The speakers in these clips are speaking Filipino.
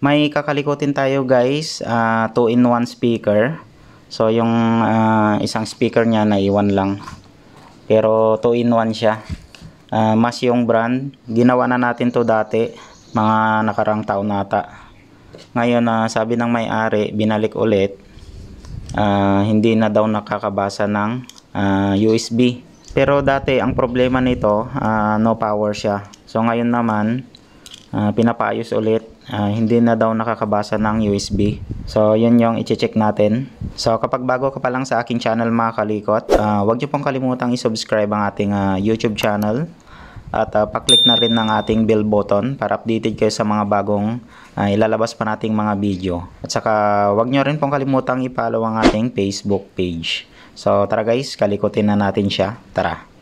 May kakalikutin tayo guys, 2-in-1 speaker. So yung isang speaker niya naiwan lang. Pero 2-in-1 siya. Mas yung brand, ginawa na natin to dati, mga nakarang taon nata. Ngayon sabi ng may-ari, binalik ulit. Hindi na daw nakakabasa ng USB. Pero dati ang problema nito, no power siya. So ngayon naman, pinapaayos ulit. Hindi na daw nakakabasa ng USB. So yun yung i-check natin. So kapag bago ka pa lang sa aking channel mga kalikot, huwag niyo pong kalimutang i-subscribe ang ating YouTube channel. At pa-click na rin ng ating bell button para updated kayo sa mga bagong ilalabas pa nating mga video. At saka huwag niyo rin pong kalimutang i-follow ang ating Facebook page. So tara guys, kalikutin na natin siya. Tara!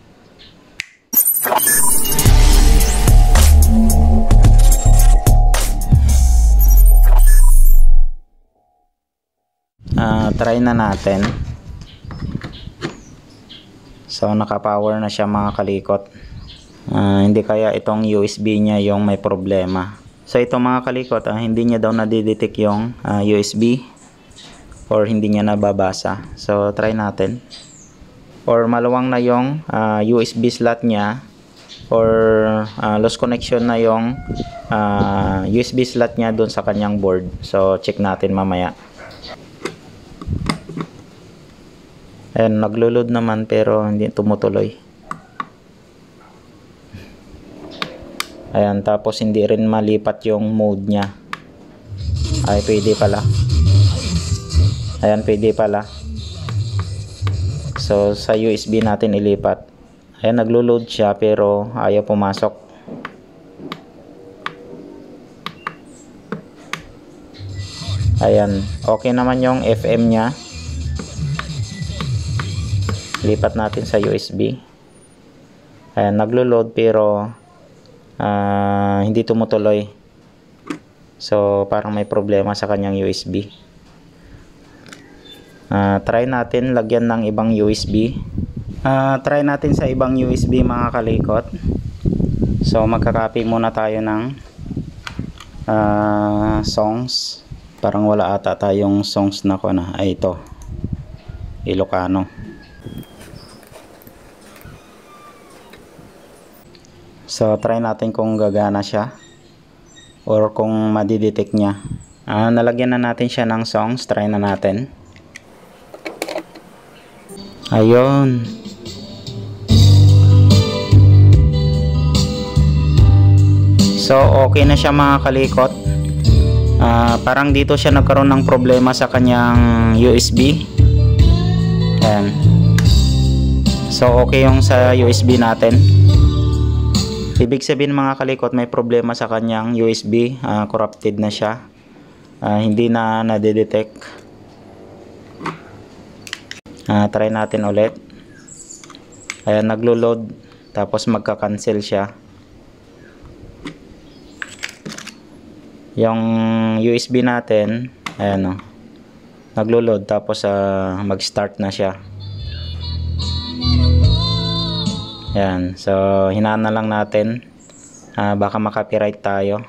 Try na natin. So naka-power na siya mga kalikot. Hindi kaya itong USB niya yung may problema. So ito mga kalikot, hindi niya daw nadidetect yung USB or hindi niya nababasa. So try natin. Or maluwang na yung USB slot niya or lost connection na yung USB slot niya doon sa kanyang board. So check natin mamaya. Ayan, naglo-load naman pero hindi tumutuloy. Ayan, tapos hindi rin malipat yung mode niya. Ay, pwede pala. Ayan, pwede pala. So, sa USB natin ilipat. Ayan, naglo-load siya pero ayaw pumasok. Ayan, okay naman yung FM niya. Lipat natin sa USB. Ayan, naglo-load pero hindi tumutuloy. So parang may problema sa kanyang USB. Try natin lagyan ng ibang USB. Try natin sa ibang USB mga kalikot. So magka-copy muna tayo ng songs. Parang wala ata tayong songs na ko na. Ay ito, Ilocano. So try natin kung gagana siya or kung madidetect niya. Nalagyan na natin siya ng songs. Try na natin. Ayun. So okay na siya mga kalikot. Parang dito siya nagkaroon ng problema sa kanyang USB. Ayan. So okay yung sa USB natin. Ibig sabihin mga kalikot, may problema sa kanyang USB, corrupted na siya, hindi na nadidetect. Try natin ulit. Ayan, naglo-load tapos magka-cancel siya. Yung USB natin, ayan o, naglo-load tapos mag-start na siya. Yan, so hinaan na lang natin, baka makapiright tayo.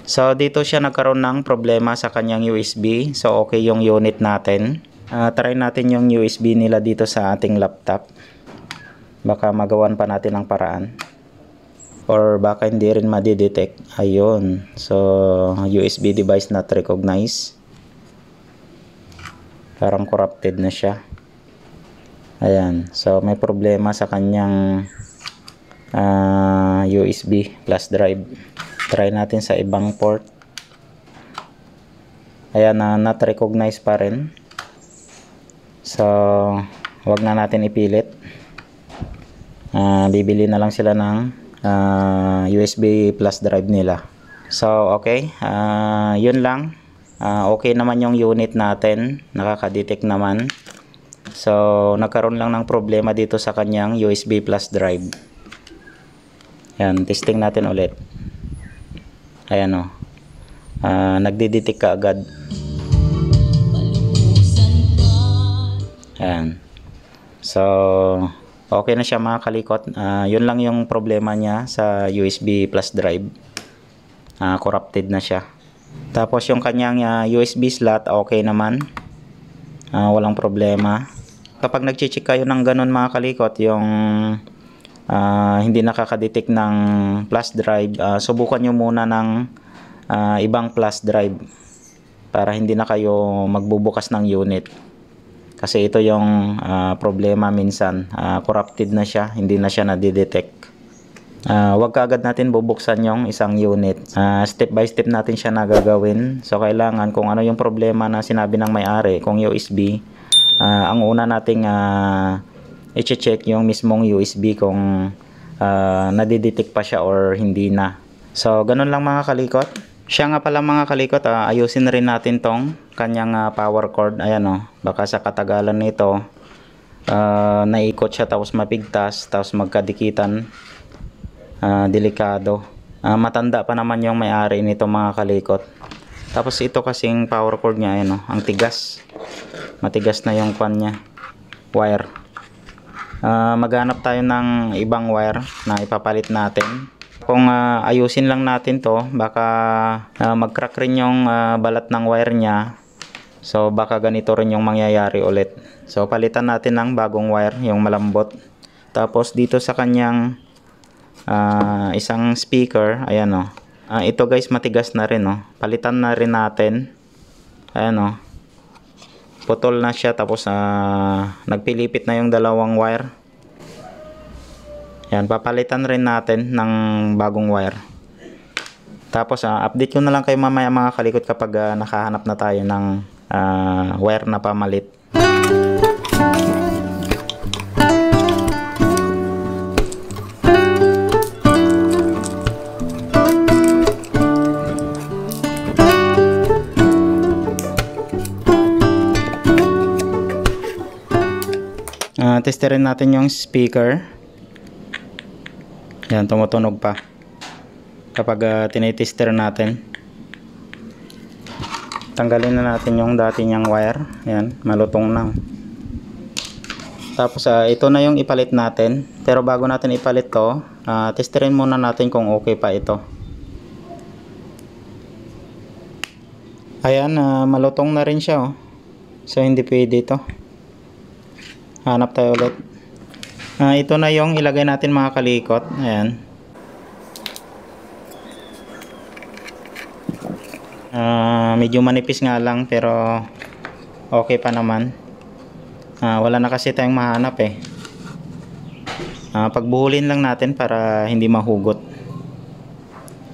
So dito siya nagkaroon ng problema sa kanyang USB. So okay yung unit natin. Try natin yung USB nila dito sa ating laptop. Baka magawan pa natin ang paraan. Or baka hindi rin madidetect. Ayun, so USB device not recognized. Parang corrupted na siya. Ayan, so may problema sa kanyang USB flash drive. Try natin sa ibang port. Ayan, not recognized pa rin. So wag na natin ipilit. Bibili na lang sila ng USB flash drive nila. So okay, yun lang. Okay naman yung unit natin, nakaka-detect naman. So nagkaroon lang ng problema dito sa kanyang USB flash drive. Yan, testing natin ulit. Ayan o, nagdi-detect ka agad. Ayan. So okay na siya mga kalikot. Yun lang yung problema niya sa USB flash drive. corrupted na siya. Tapos yung kanyang USB slot okay naman, walang problema. Kapag nagche-check kayo ng ganun mga kalikot, yung hindi nakaka-detect ng flash drive, subukan nyo muna ng ibang flash drive para hindi na kayo magbubukas ng unit. Kasi ito yung problema minsan, corrupted na siya, hindi na siya nadidetect. Wag kaagad natin bubuksan yung isang unit. Step by step natin siya nagagawin. So kailangan kung ano yung problema na sinabi ng may-ari, kung USB, ang una nating i-check yung mismong USB kung nadidetect pa siya or hindi na. So ganun lang mga kalikot. Siya nga pala mga kalikot, ayusin rin natin tong kanyang power cord. Ayan baka sa katagalan nito naikot siya tapos mapigtas, tapos magkadikitan, delikado. Matanda pa naman yung may-ari nito mga kalikot. Tapos ito kasing power cord niya, ayan ang tigas. Matigas na yung pan niya, wire. Maghanap tayo ng ibang wire na ipapalit natin. Kung ayusin lang natin to, baka mag-crack rin yung balat ng wire niya. So baka ganito rin yung mangyayari ulit. So palitan natin ng bagong wire, yung malambot. Tapos dito sa kanyang isang speaker, ayan ito guys, matigas na rin palitan na rin natin. Ayan putol na siya, tapos nagpilipit na yung dalawang wire. Yan, papalitan rin natin ng bagong wire. Tapos update ko na lang kayo mamaya mga kalikot kapag nakahanap na tayo ng wire na pamalit. Testerin natin yung speaker. Yan, tumutunog pa kapag tinitester natin. Tanggalin na natin yung dati niyang wire. Yan, malutong na. Tapos ito na yung ipalit natin. Pero bago natin ipalit to, testerin muna natin kung okay pa ito. Ayan, malutong na rin siya so hindi pwede ito. Hanap tayo ulit. Ito na yung ilagay natin mga kalikot. Ayan. Medyo manipis nga lang pero okay pa naman. Wala na kasi tayong mahanap pagbuhulin lang natin para hindi mahugot.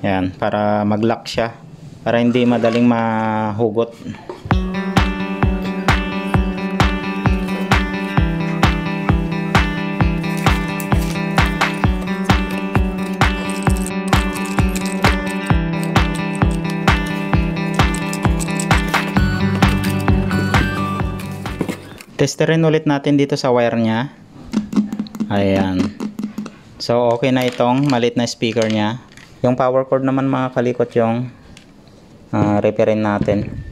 Ayan, para mag-lock siya, para hindi madaling mahugot. Testerin ulit natin dito sa wire niya. Ayan. So okay na itong maliit na speaker niya. Yung power cord naman mga kalikot yung repairin natin.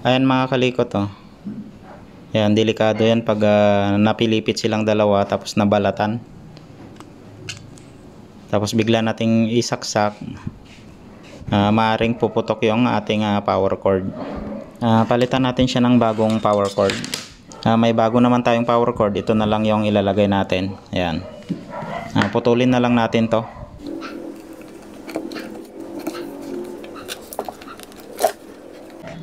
Ayan mga kalikot Ayan, delikado yan pag napilipit silang dalawa tapos nabalatan. Tapos bigla nating isaksak, maaring puputok yung ating power cord. Palitan natin siya ng bagong power cord. May bago naman tayong power cord, ito na lang yung ilalagay natin. Ayan. Putulin na lang natin to.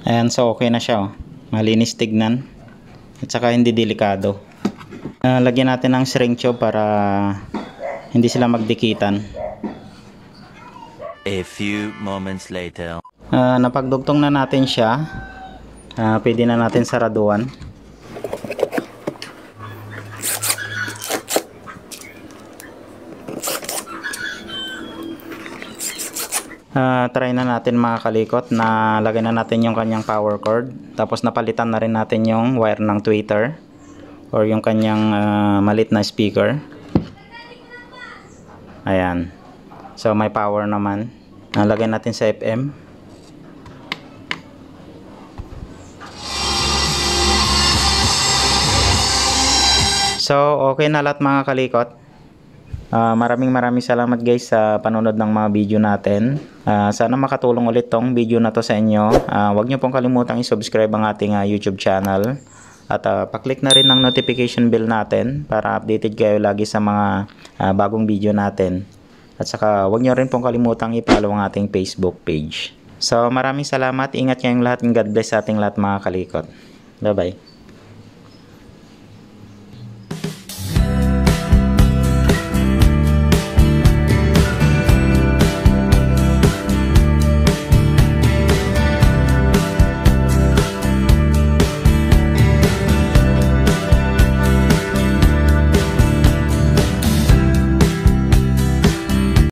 Ayan, so okay na siya malinis tignan at saka hindi delikado. Lagyan natin ng shrink tube para hindi sila magdikitan. A few moments later. Napagdugtong na natin siya. Pwede na natin saraduan. Try na natin mga kalikot na lagyan na natin yung kanyang power cord, tapos napalitan na rin natin yung wire ng tweeter or yung kanyang malit na speaker. Ayan, So may power naman. Nalagay natin sa FM. So okay na lahat mga kalikot. Maraming salamat guys sa panonood ng mga video natin. Sana makatulong ulit tong video na to sa inyo. Huwag nyo pong kalimutang i-subscribe ang ating YouTube channel. At pa-click na rin ng notification bell natin para updated kayo lagi sa mga bagong video natin. At saka huwag nyo rin pong kalimutang i-follow ang ating Facebook page. So maraming salamat. Ingat kayong lahat and God bless sa ating lahat mga kalikot. Bye bye.